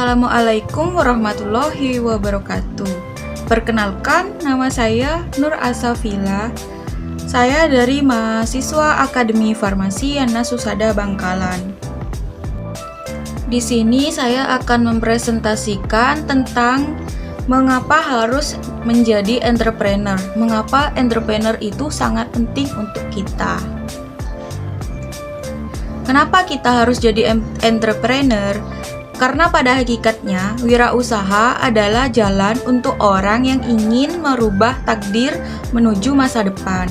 Assalamualaikum warahmatullahi wabarakatuh. Perkenalkan, nama saya Nur Asafila. Saya dari mahasiswa Akademi Farmasi Yana Susada Bangkalan. Di sini saya akan mempresentasikan tentang mengapa harus menjadi entrepreneur. Mengapa entrepreneur itu sangat penting untuk kita. Kenapa kita harus jadi entrepreneur? Karena pada hakikatnya, wirausaha adalah jalan untuk orang yang ingin merubah takdir menuju masa depan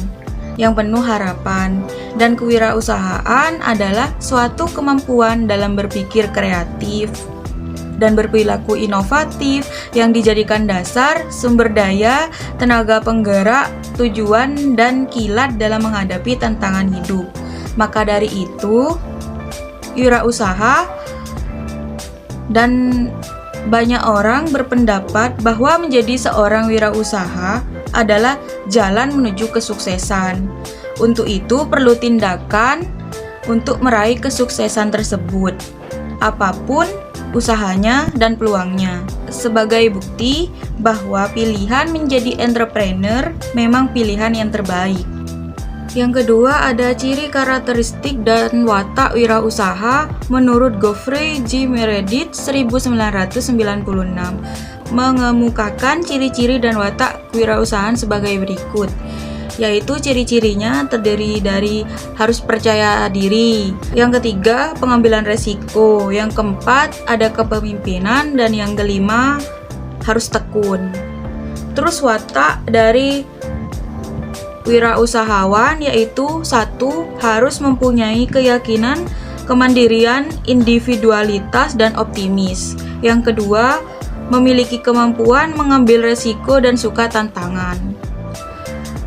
yang penuh harapan. Dan kewirausahaan adalah suatu kemampuan dalam berpikir kreatif dan berperilaku inovatif yang dijadikan dasar, sumber daya, tenaga penggerak, tujuan, dan kilat dalam menghadapi tantangan hidup. Maka dari itu, wirausaha dan banyak orang berpendapat bahwa menjadi seorang wirausaha adalah jalan menuju kesuksesan. Untuk itu perlu tindakan untuk meraih kesuksesan tersebut, apapun usahanya dan peluangnya. Sebagai bukti bahwa pilihan menjadi entrepreneur memang pilihan yang terbaik. Yang kedua, ada ciri karakteristik dan watak wirausaha menurut Geoffrey G. Meredith 1996 mengemukakan ciri-ciri dan watak kewirausahaan sebagai berikut, yaitu ciri-cirinya terdiri dari harus percaya diri, yang ketiga pengambilan resiko, yang keempat ada kepemimpinan, dan yang kelima harus tekun. Terus watak dari wirausahawan yaitu 1. Harus mempunyai keyakinan, kemandirian, individualitas, dan optimis. Yang kedua, memiliki kemampuan mengambil resiko dan suka tantangan.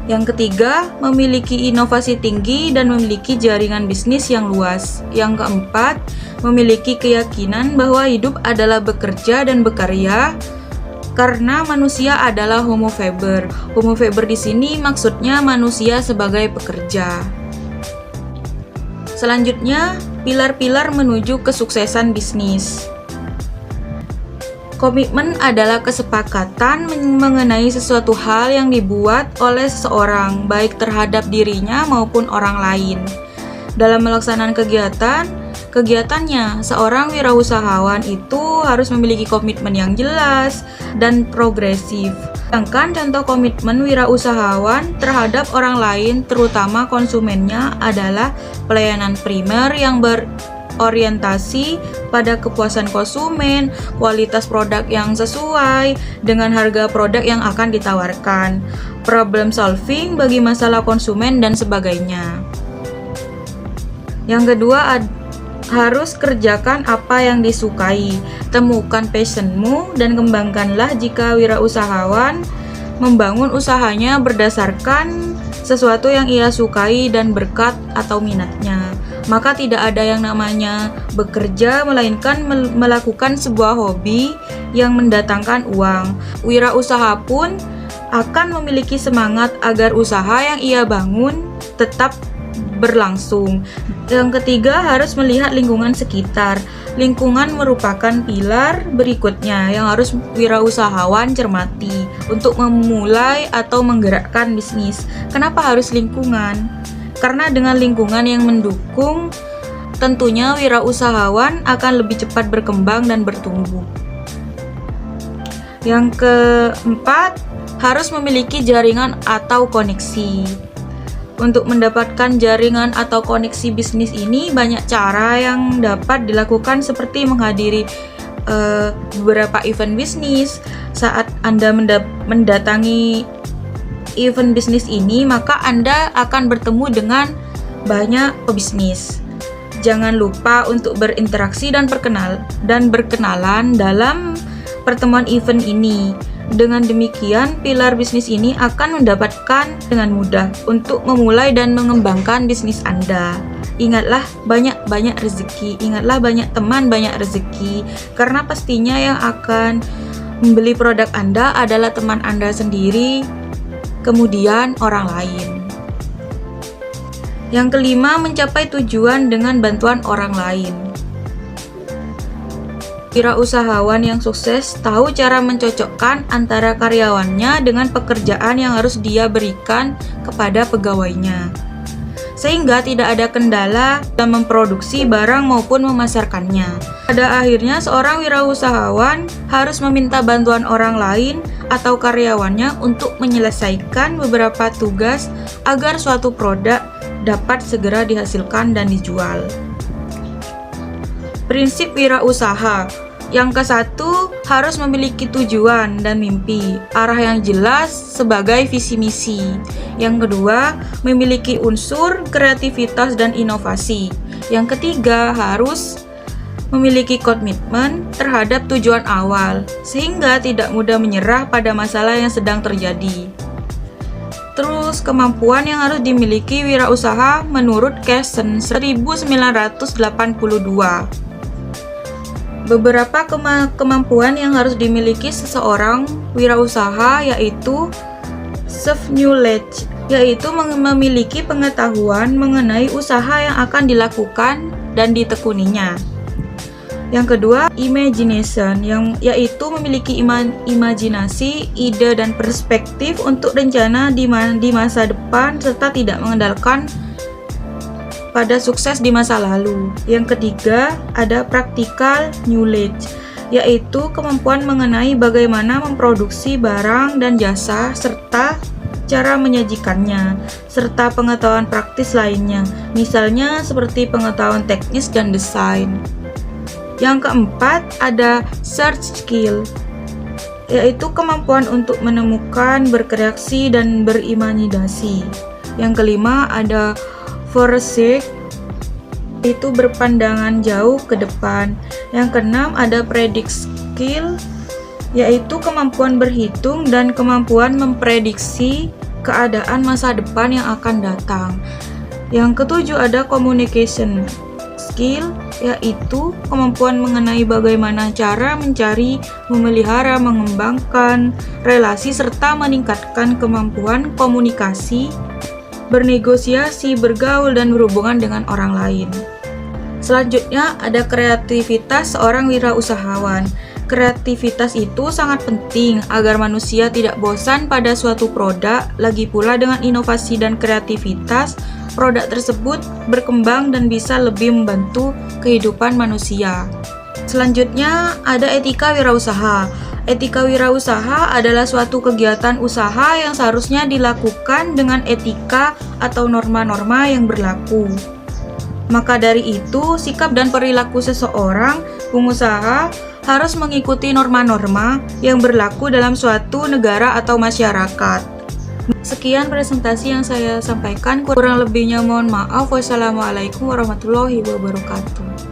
Yang ketiga, memiliki inovasi tinggi dan memiliki jaringan bisnis yang luas. Yang keempat, memiliki keyakinan bahwa hidup adalah bekerja dan berkarya, karena manusia adalah homo faber. Homo faber di sini maksudnya manusia sebagai pekerja. Selanjutnya, pilar-pilar menuju kesuksesan bisnis. Komitmen adalah kesepakatan mengenai sesuatu hal yang dibuat oleh seseorang, baik terhadap dirinya maupun orang lain. Dalam melaksanakan kegiatannya, seorang wirausahawan itu harus memiliki komitmen yang jelas dan progresif. Sedangkan contoh komitmen wirausahawan terhadap orang lain, terutama konsumennya, adalah pelayanan primer yang berorientasi pada kepuasan konsumen, kualitas produk yang sesuai dengan harga produk yang akan ditawarkan, problem solving bagi masalah konsumen, dan sebagainya. Yang kedua, harus kerjakan apa yang disukai. Temukan passionmu dan kembangkanlah. Jika wirausahawan membangun usahanya berdasarkan sesuatu yang ia sukai dan berkat atau minatnya, maka tidak ada yang namanya bekerja, melainkan melakukan sebuah hobi yang mendatangkan uang. Wirausaha pun akan memiliki semangat agar usaha yang ia bangun tetap berlangsung. Yang ketiga, harus melihat lingkungan sekitar. Lingkungan merupakan pilar berikutnya yang harus wirausahawan cermati untuk memulai atau menggerakkan bisnis. Kenapa harus lingkungan? Karena dengan lingkungan yang mendukung, tentunya wirausahawan akan lebih cepat berkembang dan bertumbuh. Yang keempat, harus memiliki jaringan atau koneksi. Untuk mendapatkan jaringan atau koneksi bisnis ini, banyak cara yang dapat dilakukan, seperti menghadiri beberapa event bisnis. Saat Anda mendatangi event bisnis ini, maka Anda akan bertemu dengan banyak pebisnis. Jangan lupa untuk berinteraksi dan berkenalan dalam pertemuan event ini. Dengan demikian, pilar bisnis ini akan mendapatkan dengan mudah untuk memulai dan mengembangkan bisnis Anda. Ingatlah, banyak rezeki. Ingatlah, banyak teman, banyak rezeki. Karena pastinya yang akan membeli produk Anda adalah teman Anda sendiri, kemudian orang lain. Yang kelima, mencapai tujuan dengan bantuan orang lain. Wirausahawan yang sukses tahu cara mencocokkan antara karyawannya dengan pekerjaan yang harus dia berikan kepada pegawainya, sehingga tidak ada kendala dalam memproduksi barang maupun memasarkannya. Pada akhirnya, seorang wirausahawan harus meminta bantuan orang lain atau karyawannya untuk menyelesaikan beberapa tugas agar suatu produk dapat segera dihasilkan dan dijual. Prinsip wirausaha. Yang ke-1, harus memiliki tujuan dan mimpi, arah yang jelas sebagai visi misi. Yang kedua, memiliki unsur kreativitas dan inovasi. Yang ketiga, harus memiliki komitmen terhadap tujuan awal, sehingga tidak mudah menyerah pada masalah yang sedang terjadi. Terus, kemampuan yang harus dimiliki wirausaha menurut Keshen 1982. Beberapa kemampuan yang harus dimiliki seseorang wirausaha yaitu self-knowledge, yaitu memiliki pengetahuan mengenai usaha yang akan dilakukan dan ditekuninya. Yang kedua, imagination, yaitu memiliki imajinasi, ide, dan perspektif untuk rencana di masa depan serta tidak mengandalkan pada sukses di masa lalu. Yang ketiga, ada practical knowledge, yaitu kemampuan mengenai bagaimana memproduksi barang dan jasa serta cara menyajikannya, serta pengetahuan praktis lainnya, misalnya seperti pengetahuan teknis dan desain. Yang keempat, ada search skill, yaitu kemampuan untuk menemukan, berkreasi, dan berimajinasi. Yang kelima, ada foresight, itu berpandangan jauh ke depan. Yang keenam, ada predict skill, yaitu kemampuan berhitung dan kemampuan memprediksi keadaan masa depan yang akan datang. Yang ketujuh, ada communication skill, yaitu kemampuan mengenai bagaimana cara mencari, memelihara, mengembangkan relasi serta meningkatkan kemampuan komunikasi, bernegosiasi, bergaul, dan berhubungan dengan orang lain. Selanjutnya, ada kreativitas seorang wirausahawan. Kreativitas itu sangat penting agar manusia tidak bosan pada suatu produk. Lagi pula dengan inovasi dan kreativitas, produk tersebut berkembang dan bisa lebih membantu kehidupan manusia. Selanjutnya, ada etika wirausaha. Etika wirausaha adalah suatu kegiatan usaha yang seharusnya dilakukan dengan etika atau norma-norma yang berlaku. Maka dari itu, sikap dan perilaku seseorang pengusaha harus mengikuti norma-norma yang berlaku dalam suatu negara atau masyarakat. Sekian presentasi yang saya sampaikan, kurang lebihnya mohon maaf. Wassalamualaikum warahmatullahi wabarakatuh.